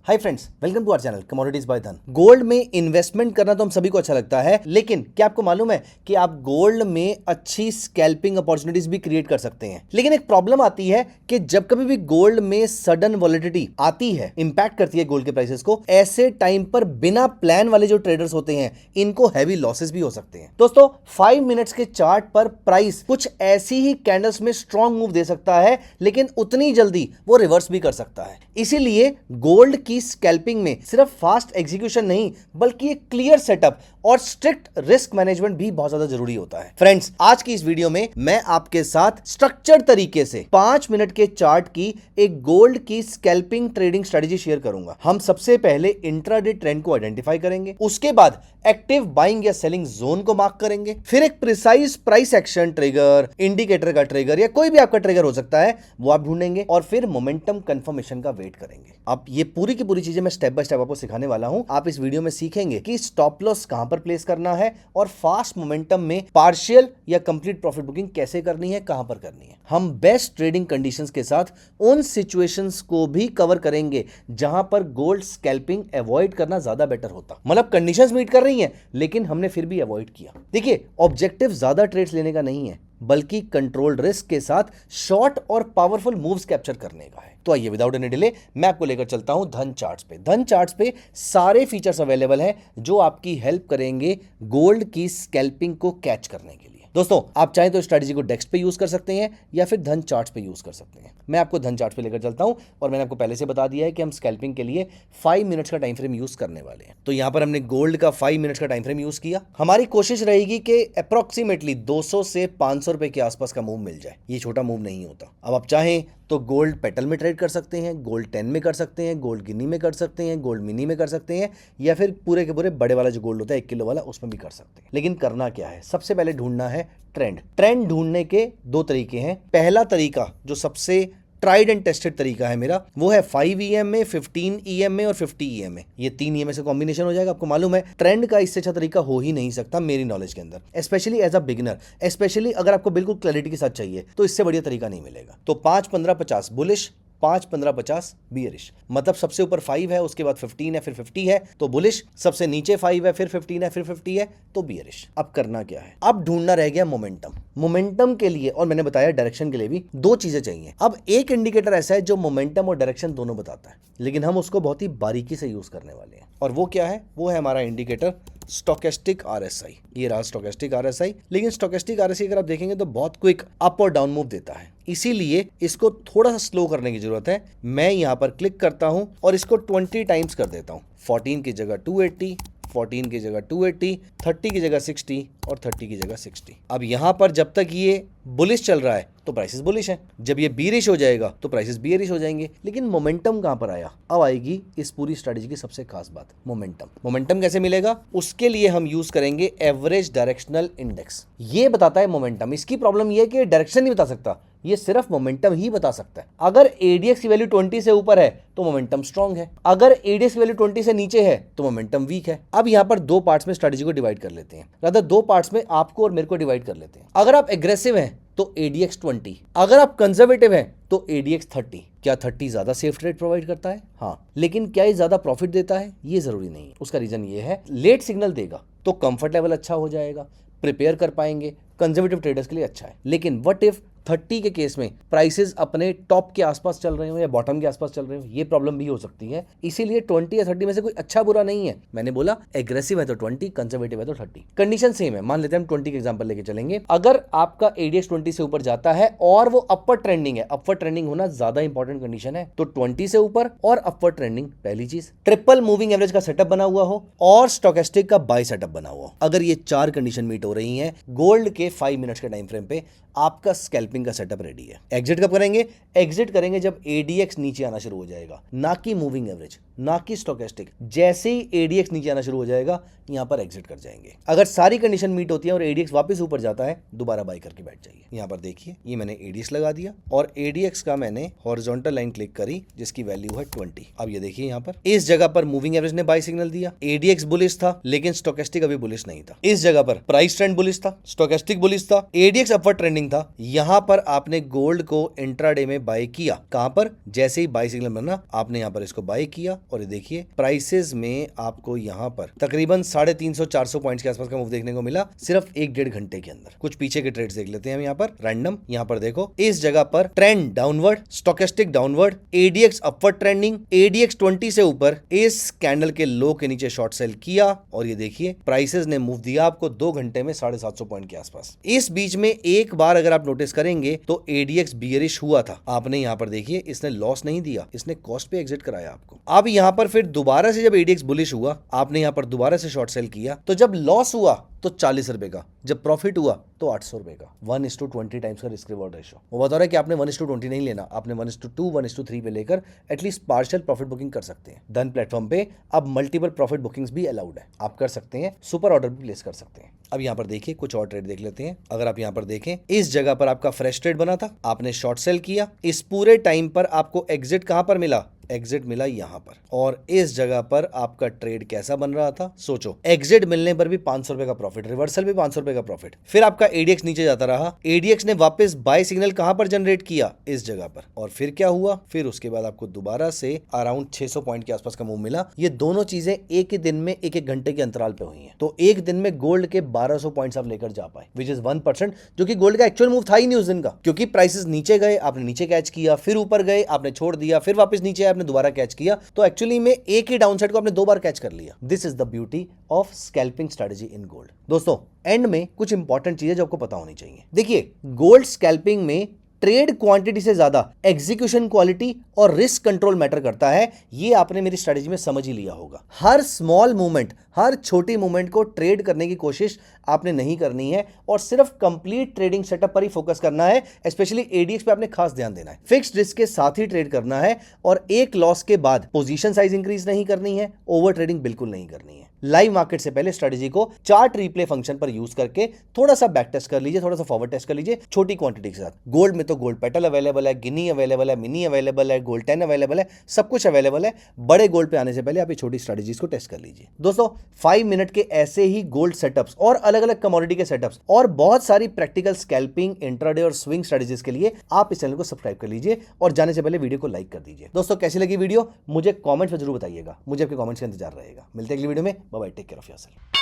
Hi friends, welcome to our channel commodities by Dhan. Gold में investment करना तो हम सभी को अच्छा लगता है, लेकिन क्या आपको मालूम है कि आप गोल्ड में अच्छी स्कैल्पिंग अपॉर्चुनिटीज भी क्रिएट कर सकते हैं। लेकिन एक प्रॉब्लम आती है कि जब कभी भी गोल्ड में सडन वॉलेटिलिटी आती है, इंपैक्ट करती है गोल्ड के प्राइसेस को, ऐसे टाइम पर बिना प्लान वाले जो ट्रेडर्स होते हैं इनको हैवी लॉसेस भी हो सकते हैं। दोस्तों 5 मिनट्स के चार्ट पर प्राइस कुछ ऐसी ही कैंडल्स में स्ट्रॉन्ग मूव दे सकता है, लेकिन उतनी जल्दी वो रिवर्स भी कर सकता है। इसीलिए गोल्ड की स्कैल्पिंग में सिर्फ फास्ट एग्जीक्यूशन नहीं, बल्कि एक क्लियर सेटअप और स्ट्रिक्ट रिस्क मैनेजमेंट भी बहुत ज्यादा जरूरी होता है। फ्रेंड्स, आज की इस वीडियो में मैं आपके साथ स्ट्रक्चर तरीके से 5 मिनट के चार्ट की एक गोल्ड की स्कैल्पिंग ट्रेडिंग स्ट्रेटजी शेयर करूंगा। हम सबसे पहले इंट्राडे ट्रेंड को आइडेंटिफाई करेंगे, उसके बाद एक्टिव बाइंग या सेलिंग जोन को मार्क करेंगे, फिर एक precise price action trigger, indicator का ट्रिगर या कोई भी आपका ट्रिगर हो सकता है वो आप ढूंढेंगे, और फिर मोमेंटम कंफर्मेशन का वेट करेंगे। अब ये पूरी की पूरी चीजें मैं स्टेप बाय स्टेप आपको सिखाने वाला हूं। आप इस वीडियो में सीखेंगे कि स्टॉप लॉस कहां पर प्लेस करना है और फास्ट मोमेंटम में पार्शियल या कंप्लीट प्रॉफिट बुकिंग कैसे करनी है, कहां पर करनी है। हम बेस्ट ट्रेडिंग कंडीशंस के साथ उन सिचुएशंस को भी कवर करेंगे जहां पर गोल्ड स्कैल्पिंग अवॉइड करना ज्यादा बेटर होता। मतलब कंडीशंस मीट कर रही हैं, लेकिन हमने फिर भी अवॉइड किया। देखिए, ऑब्जेक्टिव ज्यादा ट्रेड्स लेने का नहीं है, बल्कि कंट्रोल्ड रिस्क के साथ शॉर्ट और पावरफुल मूव्स कैप्चर करने का है। तो आइए विदाउट एनी डिले मैं आपको लेकर चलता हूं धन चार्ट्स पे। धन चार्ट्स पे सारे फीचर्स अवेलेबल हैं जो आपकी हेल्प करेंगे गोल्ड की स्कैल्पिंग को कैच करने के लिए। दोस्तों, आप चाहें तो स्ट्रैटेजी को डेस्क पे यूज कर सकते हैं या फिर धन चार्ट्स पे यूज कर सकते हैं। मैं आपको धन चार्ट्स पे लेकर चलता हूं, और मैंने आपको पहले से बता दिया है कि हम स्कैल्पिंग के लिए 5 मिनट्स का टाइम फ्रेम यूज करने वाले हैं। तो यहां पर हमने गोल्ड का 5 मिनट्स का टाइम फ्रेम यूज किया। हमारी कोशिश रहेगी कि अप्रोक्सीमेटली 200 से 500 रुपए के आसपास का मूव मिल जाए। ये छोटा मूव नहीं होता। अब आप चाहें तो गोल्ड पेटल में ट्रेड कर सकते हैं, गोल्ड 10 में कर सकते हैं, गोल्ड गिनी में कर सकते हैं, गोल्ड मिनी में कर सकते हैं, या फिर पूरे के पूरे बड़े वाला जो गोल्ड होता है 1 किलो वाला, उसमें भी कर सकते हैं। लेकिन करना क्या है, सबसे पहले ढूंढना है ट्रेंड। ट्रेंड ढूंढने के 2 तरीके हैं। पहला तरीका जो सबसे ट्राइड एंड टेस्टेड तरीका है मेरा, वो है 5 EM में, 15 EM में और 50 EM में। ये 3 EM से कॉम्बिनेशन हो जाएगा। आपको मालूम है ट्रेंड का इससे अच्छा तरीका हो ही नहीं सकता मेरी नॉलेज के अंदर, specially as a beginner. Specially अगर आपको बिल्कुल क्लैरिटी के साथ चाहिए तो इससे बढ़िया तरीका नहीं मिलेगा। तो 5, 15, 50 बुलिश, 5, 15, 50 बियरिश। मतलब सबसे ऊपर 5 है, उसके बाद 15 है, फिर 50 है तो बुलिश, सबसे नीचे 5 है, फिर 15 है, फिर 50 है तो बियरिश। अब करना क्या है, अब ढूंढना रह गया मोमेंटम। मोमेंटम के लिए, और मैंने बताया डायरेक्शन के लिए भी 2 चीजें चाहिए। अब एक इंडिकेटर ऐसा है जो मोमेंटम और डायरेक्शन दोनों बताता है, लेकिन हम उसको बहुत ही बारीकी से यूज करने वाले हैं। और वो क्या है, वो है हमारा इंडिकेटर स्टोकेस्टिक RSI। ये रहा स्टोकेस्टिक RSI। लेकिन स्टोकेस्टिक RSI अगर आप देखेंगे तो बहुत क्विक अप और डाउन मूव देता है, इसीलिए इसको थोड़ा सा स्लो करने की जरूरत है। मैं यहां पर क्लिक करता हूं और इसको 20 टाइम्स कर देता हूं। 14 की जगह 280, 14 की जगह 280, 30 की जगह 60 और 30 की जगह 60। अब यहां पर जब तक ये बुलिश चल रहा है तो प्राइसेस बुलिश है, जब ये बीरिश हो जाएगा तो प्राइसेस बियरिश हो जाएंगे। लेकिन मोमेंटम कहां पर आया, अब आएगी इस पूरी स्ट्रेटजी की सबसे खास बात, मोमेंटम। मोमेंटम कैसे मिलेगा, उसके लिए हम यूज करेंगे एवरेज डायरेक्शनल इंडेक्स। ये बताता है मोमेंटम। इसकी प्रॉब्लम ये है कि डायरेक्शन नहीं बता सकता, ये सिर्फ मोमेंटम ही बता सकता है। अगर ADX की वैल्यू 20 से ऊपर है तो मोमेंटम स्ट्रांग है, अगर ADX की वैल्यू 20 से नीचे है तो मोमेंटम वीक है। अब यहां पर 2 पार्ट्स में स्ट्रेटजी को डिवाइड कर लेते हैं, रादर 2 पार्ट्स में आपको और मेरे को डिवाइड कर लेते हैं। अगर आप एग्रेसिव हैं तो ADX 20, अगर आप कंजर्वेटिव हैं तो ADX 30। क्या 30 ज्यादा सेफ ट्रेड प्रोवाइड करता है? हाँ, लेकिन क्या ये ज्यादा प्रॉफिट देता है? ये जरूरी नहीं है। उसका रीजन ये है, लेट सिग्नल देगा तो कंफर्ट लेवल अच्छा हो जाएगा, प्रिपेयर कर पाएंगे, कंजर्वेटिव ट्रेडर्स के लिए अच्छा है। लेकिन व्हाट इफ 30 के केस में प्राइसेस अपने टॉप के आसपास चल रहे हो या बॉटम के आसपास चल रहे हो, ये प्रॉब्लम भी हो सकती है। इसीलिए 20 या 30 में से कोई अच्छा बुरा नहीं है। मैंने बोला एग्रेसिव है तो 20, कंजर्वेटिव है तो 30। कंडीशन सेम है। मान लेते हैं हम 20 के एग्जांपल लेके चलेंगे। अगर आपका ADX 20 से ऊपर जाता है और वो अपर ट्रेंडिंग है, अपर ट्रेंडिंग होना ज्यादा इंपॉर्टेंट कंडीशन है, तो 20 से ऊपर और अपर ट्रेंडिंग पहली चीज, ट्रिपल मूविंग एवरेज का सेटअप बना हुआ हो और स्टोकेस्टिक का बाय सेटअप बना हुआ हो। अगर ये 4 कंडीशन मीट हो रही हैं, गोल्ड के 5 मिनट्स के टाइम फ्रेम पे आपका स्कैल्पिंग का सेटअप रेडी है। एग्जिट कब करेंगे, एग्जिट करेंगे जब ADX नीचे आना शुरू हो जाएगा, ना कि मूविंग एवरेज, ना कि स्टोकेस्टिक। जैसे ही ADX नीचे आना शुरू हो जाएगा यहां पर एग्जिट कर जाएंगे। अगर सारी कंडीशन मीट होती है और ADX वापस ऊपर जाता है, दोबारा बाय करके बैठ जाइए। यहां पर देखिए, ये मैंने ADX लगा दिया और ADX का मैंने हॉरिजॉन्टल लाइन क्लिक करी जिसकी वैल्यू है 20। अब ये देखिए, यहां पर इस जगह पर मूविंग एवरेज ने बाय सिग्नल दिया, ADX बुलिश था लेकिन स्टोकेस्टिक अभी बुलिश नहीं था। इस जगह पर प्राइस ट्रेंड बुलिश था, स्टोकेस्टिक बुलिश था, ADX अपवर्ड ट्रेंडिंग था। यहां पर आपने गोल्ड को इंट्राडे में बाय किया। कहां पर, जैसे ही बाय सिग्नल बना आपने यहां पर इसको बाय किया और ये देखिए प्राइसेस में आपको यहाँ पर तकरीबन 350-400 पॉइंट्स के आसपास का मूव देखने को मिला सिर्फ 1-1.5 घंटे के अंदर। कुछ पीछे के ट्रेड्स देख लेते हैं हम यहाँ पर रैंडम। यहाँ पर देखो इस जगह पर trend downward, stochastic downward, ADX upward trending, ADX 20 से ऊपर इस कैंडल के लो के नीचे शॉर्ट सेल किया और ये देखिए प्राइसेस ने मूव दिया आपको 2 घंटे में 750 पॉइंट के आसपास। इस बीच में एक बार अगर आप नोटिस करेंगे तो एडीएक्स बियरिश हुआ था। आपने यहाँ पर देखिए इसने लॉस नहीं दिया, इसने कॉस्ट पे एग्जिट कराया आपको। अब यहाँ पर फिर दोबारा से जब एडीएक्स बुलिश हुआ, आपने यहाँ पर दोबारा से शॉर्ट सेल किया, तो जब लॉस हुआ तो 40 रुपए का, जब प्रॉफिट हुआ तो 800 रुपए का। 1:20 टाइम्स का रिस्क रिवॉर्ड रेशो। वो बता रहा है कि आपने 1:20 नहीं लेना, आपने 1:2, 1:3 पे लेकर एटलीस्ट पार्शियल प्रॉफिट बुकिंग कर सकते हैं। धन प्लेटफॉर्म पे अब मल्टीपल प्रॉफिट बुकिंग्स भी अलाउड है, आप कर सकते हैं, सुपर ऑर्डर भी प्लेस कर सकते हैं। अब यहाँ पर देखिए कुछ और ट्रेड देख लेते हैं। अगर आप यहाँ पर देखें इस जगह पर आपका फ्रेश ट्रेड बना था, आपने शॉर्ट सेल किया, इस पूरे टाइम पर आपको एग्जिट कहां पर मिला? एग्जिट मिला यहां पर। और इस जगह पर आपका ट्रेड कैसा बन रहा था सोचो, एग्जिट मिलने पर भी 500 रुपए का प्रॉफिट, रिवर्सल भी 500 रुपए का प्रॉफिट। फिर आपका एडीएक्स नीचे जाता रहा, एडीएक्स ने वापस बाय सिग्नल कहां पर जनरेट किया? इस जगह पर। और फिर क्या हुआ? फिर उसके बाद आपको दोबारा से अराउंड 600 पॉइंट के आसपास का मूव मिला। ये दोनों चीजें एक ही दिन में 1-1 घंटे के अंतराल पे हुई हैं। तो एक दिन में गोल्ड के 1200 पॉइंट्स आप लेकर जा पाए, विच इज 1%, जो कि गोल्ड का एक्चुअल मूव था ही नहीं उस दिन का, क्योंकि प्राइसेस नीचे गए, आपने नीचे कैच किया, फिर ऊपर गए, आपने छोड़ दिया, फिर वापस नीचे आए, आपने दोबारा कैच किया। तो एक्चुअली में एक ही डाउनसाइड को आपने 2 बार कैच कर लिया। This is the beauty of scalping strategy in gold. दोस्तों एंड में कुछ इंपॉर्टेंट चीजें जो आपको पता होनी चाहिए। देखिए गोल्ड स्कैल्पिंग में ट्रेड क्वांटिटी से ज्यादा एग्जीक्यूशन क्वालिटी और रिस्क कंट्रोल मैटर करता है। ये आपने मेरी स्ट्रेटजी में समझ ही लिया होगा। हर स्मॉल मूवमेंट, हर छोटी मूवमेंट को ट्रेड करने की कोशिश आपने नहीं करनी है और सिर्फ कंप्लीट ट्रेडिंग सेटअप पर ही फोकस करना है। स्पेशली एडीएक्स पे आपने खास ध्यान देना है। फिक्स्ड रिस्क के साथ ही ट्रेड करना है और एक लॉस के बाद पोजीशन साइज इंक्रीज नहीं करनी है, ओवर ट्रेडिंग बिल्कुल नहीं करनी है। लाइव मार्केट से पहले स्ट्रेटजी को चार्ट रिप्ले फंक्शन पर यूज करके थोड़ा सा बैक टेस्ट कर लीजिए, थोड़ा सा फॉरवर्ड टेस्ट कर लीजिए छोटी क्वांटिटी के साथ। गोल्ड में तो गोल्ड पेटल अवेलेबल है, गिनी अवेलेबल है, मिनी अवेलेबल है, गोल्ड 10 अवेलेबल है, सब कुछ अवेलेबल है। बड़े गोल्ड पे आने से पहले आप ये छोटी स्ट्रेटजीज को टेस्ट कर लीजिए। दोस्तों 5 मिनट के ऐसे ही गोल्ड सेटअप्स और अलग अलग कमोडिटी के सेटअप्स और बहुत सारी प्रैक्टिकल स्कैल्पिंग, इंट्राडे और स्विंग स्ट्रेटजीज के लिए आप इस चैनल को सब्सक्राइब कर लीजिए और जाने से पहले वीडियो को लाइक कर दीजिए। दोस्तों कैसी लगी वीडियो मुझे कमेंट्स में जरूर बताइएगा, मुझे आपके कमेंट्स का इंतजार रहेगा। मिलते हैं अगली वीडियो में, bye bye, take care of yourself.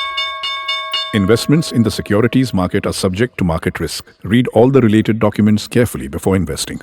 Investments in the securities market are subject to market risk. Read all the related documents carefully before investing.